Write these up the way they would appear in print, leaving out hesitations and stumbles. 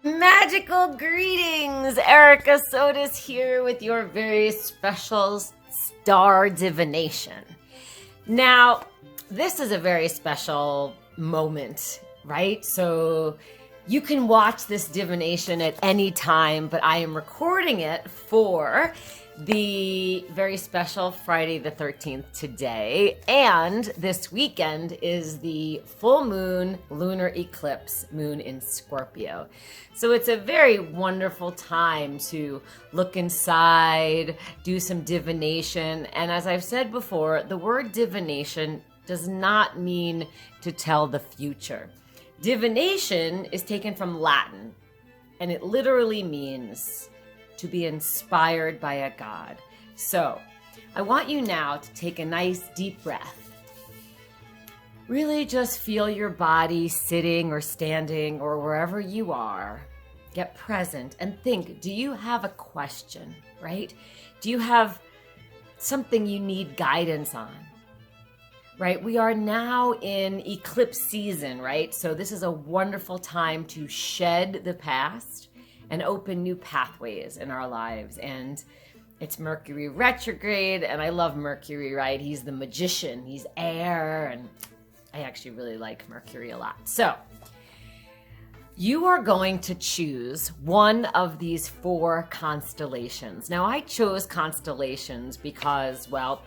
Magical greetings! Erica Sotis here with your very special star divination. Now, this is a very special moment, right? So you can watch this divination at any time, but I am recording it for the very special Friday the 13th today. And this weekend is the full moon lunar eclipse, moon in Scorpio. So it's a very wonderful time to look inside, do some divination. And as I've said before, the word divination does not mean to tell the future. Divination is taken from Latin, and it literally means to be inspired by a god. So I want you now to take a nice deep breath. Really just feel your body sitting or standing or wherever you are. Get present and think, do you have a question, right? Do you have something you need guidance on? Right? We are now in eclipse season, right? So this is a wonderful time to shed the past and open new pathways in our lives. And it's Mercury retrograde, and I love Mercury, right? He's the magician, he's air, and I actually really like Mercury a lot. So you are going to choose one of these 4 constellations. Now, I chose constellations because, well,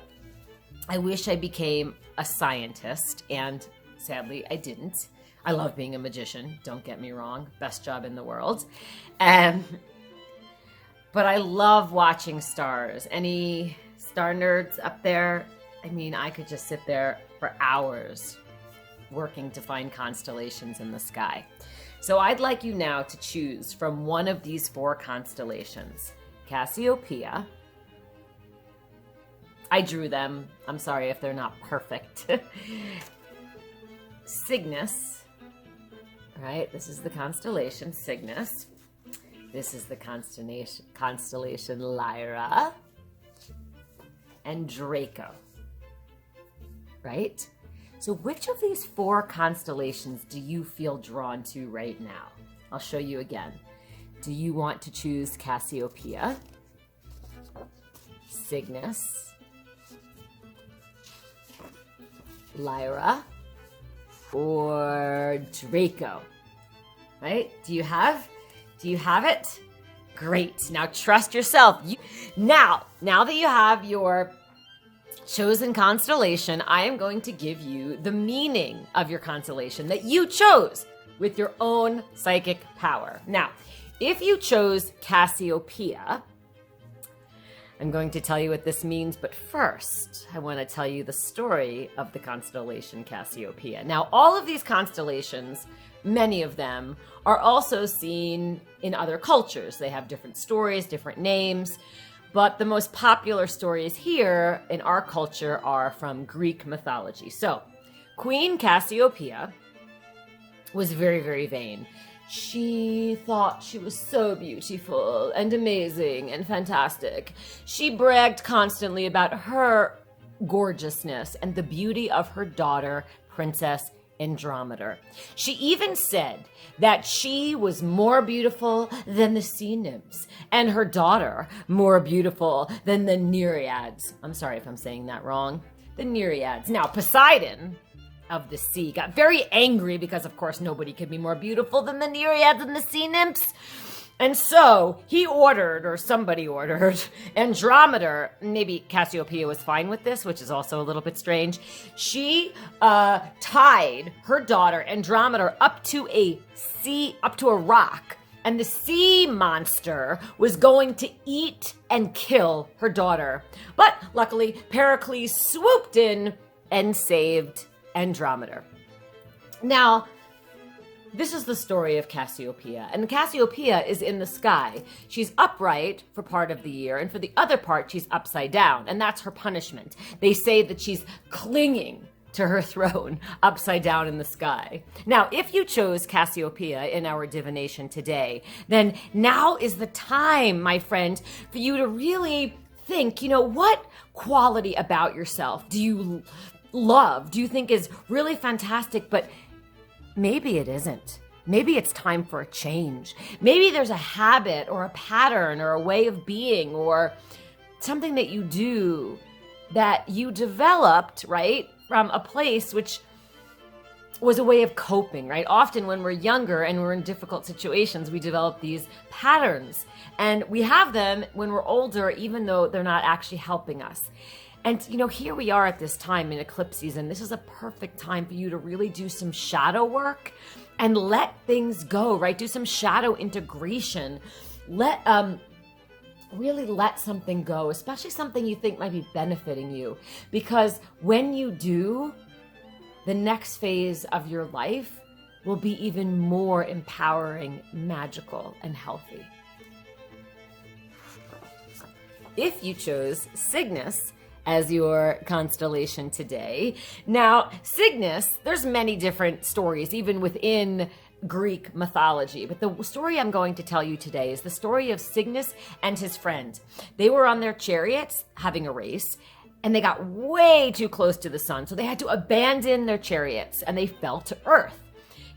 I wish I became a scientist, and sadly, I didn't. I love being a magician, don't get me wrong. Best job in the world. But I love watching stars. Any star nerds up there? I mean, I could just sit there for hours working to find constellations in the sky. So I'd like you now to choose from one of these 4 constellations. Cassiopeia. I drew them. I'm sorry if they're not perfect. Cygnus. Right, this is the constellation Cygnus. This is the constellation Lyra. And Draco. Right? So which of these 4 constellations do you feel drawn to right now? I'll show you again. Do you want to choose Cassiopeia, Cygnus, Lyra, or Draco? Right? Do you have it? Great. Now trust yourself. Now that you have your chosen constellation, I am going to give you the meaning of your constellation that you chose with your own psychic power. Now, if you chose Cassiopeia, I'm going to tell you what this means, but first, I want to tell you the story of the constellation Cassiopeia. Now, all of these constellations, many of them, are also seen in other cultures. They have different stories, different names, but the most popular stories here in our culture are from Greek mythology. So, Queen Cassiopeia was very, very vain. She thought she was so beautiful and amazing and fantastic. She bragged constantly about her gorgeousness and the beauty of her daughter, Princess Andromeda. She even said that she was more beautiful than the sea nymphs and her daughter more beautiful than the Nereids. I'm sorry if I'm saying that wrong. The Nereids. Now, Poseidon of the sea got very angry because, of course, nobody could be more beautiful than the Nereids and the sea nymphs. And so he ordered, or somebody ordered, Andromeda, maybe Cassiopeia was fine with this, which is also a little bit strange. She tied her daughter Andromeda up to a rock, and the sea monster was going to eat and kill her daughter. But luckily, Pericles swooped in and saved Andromeda. Now, this is the story of Cassiopeia, and Cassiopeia is in the sky. She's upright for part of the year, and for the other part, she's upside down, and that's her punishment. They say that she's clinging to her throne upside down in the sky. Now, if you chose Cassiopeia in our divination today, then now is the time, my friend, for you to really think, what quality about yourself do you love, do you think is really fantastic, but maybe it isn't? maybe it's time for a change. Maybe there's a habit or a pattern or a way of being or something that you do that you developed, right, from a place which was a way of coping, right? Often when we're younger and we're in difficult situations, we develop these patterns, and we have them when we're older, even though they're not actually helping us. And, here we are at this time in eclipse season. This is a perfect time for you to really do some shadow work and let things go, right? Do some shadow integration. Really let something go, especially something you think might be benefiting you. Because when you do, the next phase of your life will be even more empowering, magical, and healthy. If you chose Cygnus as your constellation today. Now, Cygnus, there's many different stories, even within Greek mythology. But the story I'm going to tell you today is the story of Cygnus and his friend. They were on their chariots having a race, and they got way too close to the sun. So they had to abandon their chariots, and they fell to earth.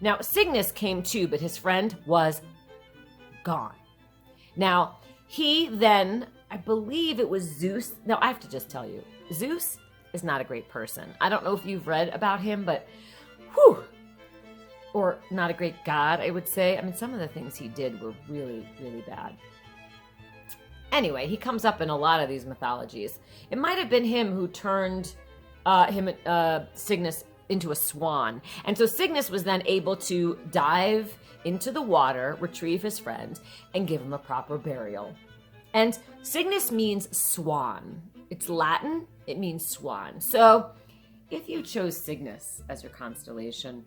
Now, Cygnus came too, but his friend was gone. Now, he then, I believe it was Zeus. Now, I have to just tell you, Zeus is not a great person. I don't know if you've read about him, but whew, or not a great god, I would say. I mean, some of the things he did were really, really bad. Anyway, he comes up in a lot of these mythologies. It might have been him who turned Cygnus into a swan. And so Cygnus was then able to dive into the water, retrieve his friend, and give him a proper burial. And Cygnus means swan. It's Latin. It means swan. So if you chose Cygnus as your constellation,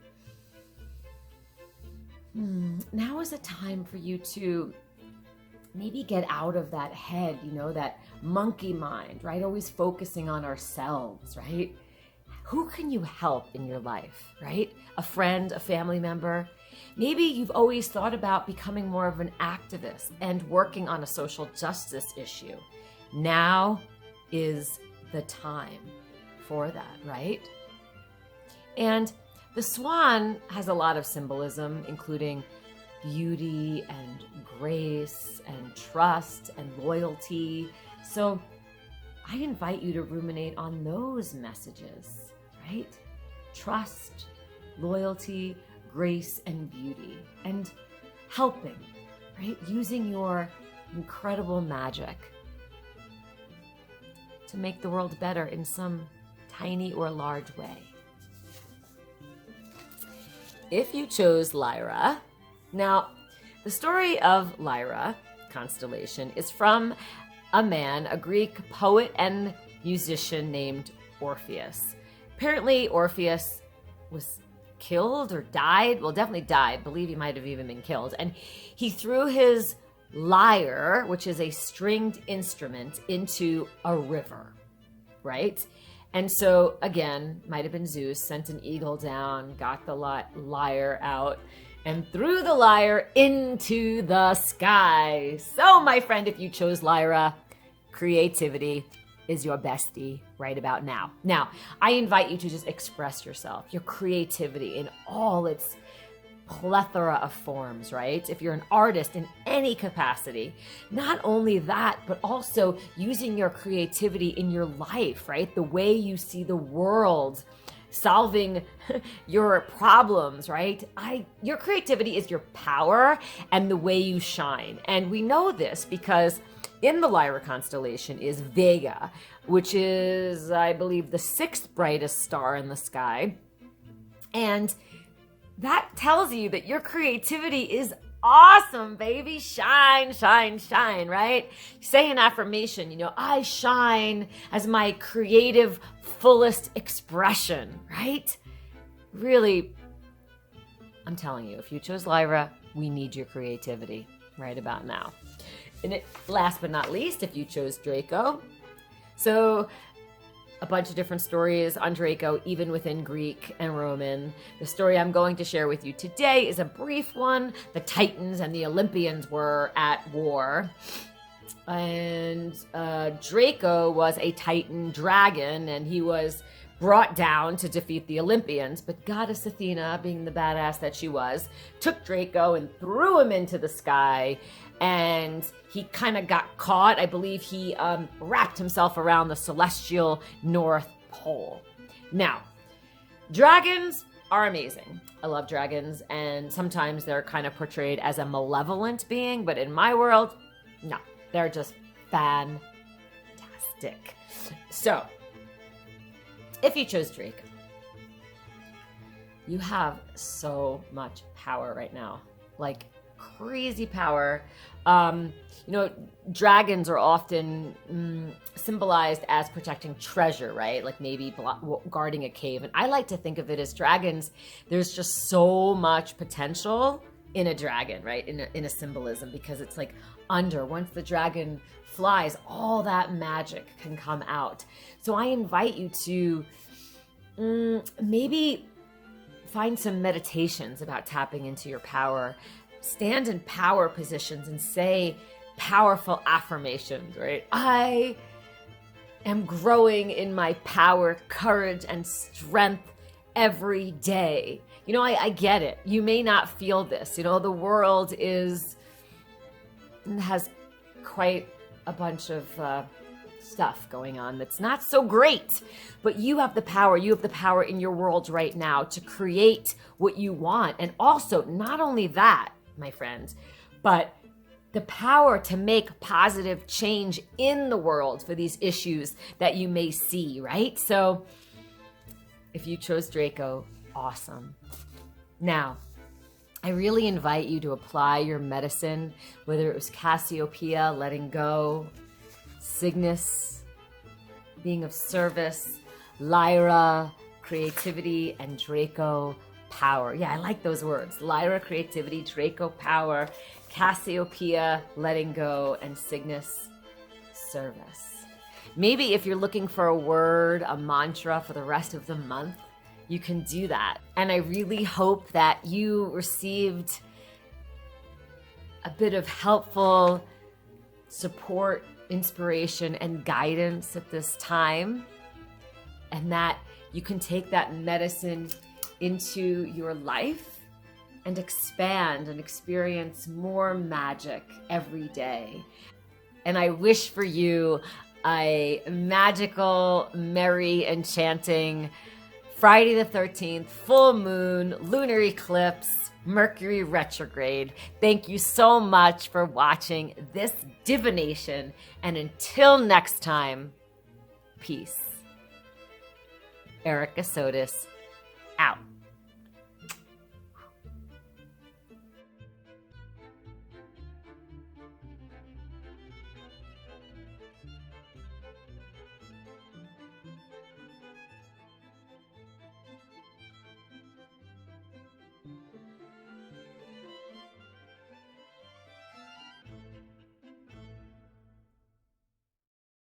now is a time for you to maybe get out of that head, that monkey mind, right? Always focusing on ourselves, right? Who can you help in your life, right? A friend, a family member. Maybe you've always thought about becoming more of an activist and working on a social justice issue. Now is the time for that, right? And the swan has a lot of symbolism, including beauty and grace and trust and loyalty. So I invite you to ruminate on those messages, right? Trust, loyalty, grace, and beauty, and helping, right? Using your incredible magic to make the world better in some tiny or large way. If you chose Lyra, now the story of Lyra constellation is from a man, a Greek poet and musician named Orpheus. Apparently Orpheus was killed or died. Well, definitely died. I believe he might have even been killed. And he threw his lyre, which is a stringed instrument, into a river, right? And so, again, might have been Zeus, sent an eagle down, got the lyre out, and threw the lyre into the sky. So, my friend, if you chose Lyra, creativity is your bestie right about now. Now, I invite you to just express yourself, your creativity in all its plethora of forms, right? If you're an artist in any capacity, not only that, but also using your creativity in your life, right? The way you see the world, solving your problems, right? Your creativity is your power and the way you shine. And we know this because in the Lyra constellation is Vega, which is, I believe, the sixth brightest star in the sky. And that tells you that your creativity is awesome, baby. Shine, shine, shine, right? Say an affirmation, I shine as my creative, fullest expression, right? Really, I'm telling you, if you chose Lyra, we need your creativity right about now. And last but not least, if you chose Draco. So a bunch of different stories on Draco, even within Greek and Roman. The story I'm going to share with you today is a brief one. The Titans and the Olympians were at war. And Draco was a Titan dragon, and he was brought down to defeat the Olympians, but Goddess Athena, being the badass that she was, took Draco and threw him into the sky, and he kind of got caught. I believe he wrapped himself around the celestial North Pole. Now, dragons are amazing. I love dragons, and sometimes they're kind of portrayed as a malevolent being, but in my world, no, they're just fantastic. So, if you chose Draco, you have so much power right now, like crazy power. Dragons are often symbolized as protecting treasure, right? Like maybe guarding a cave. And I like to think of it as dragons. There's just so much potential in a dragon, right? In a symbolism, because it's like once the dragon flies, all that magic can come out. So I invite you to maybe find some meditations about tapping into your power. Stand in power positions and say powerful affirmations, right? I am growing in my power, courage, and strength every day. I get it. You may not feel this. The world has quite a bunch of stuff going on that's not so great, but you have the power. You have the power in your world right now to create what you want. And also, not only that, my friends, but the power to make positive change in the world for these issues that you may see, right? So if you chose Draco, awesome. Now, I really invite you to apply your medicine, whether it was Cassiopeia, letting go, Cygnus, being of service, Lyra, creativity, and Draco, power. Yeah, I like those words. Lyra, creativity, Draco, power, Cassiopeia, letting go, and Cygnus, service. Maybe if you're looking for a word, a mantra for the rest of the month, you can do that. And I really hope that you received a bit of helpful support, inspiration, and guidance at this time, and that you can take that medicine into your life and expand and experience more magic every day. And I wish for you a magical, merry, enchanting Friday the 13th, full moon, lunar eclipse, Mercury retrograde. Thank you so much for watching this divination. And until next time, peace. Erica Sotis, out.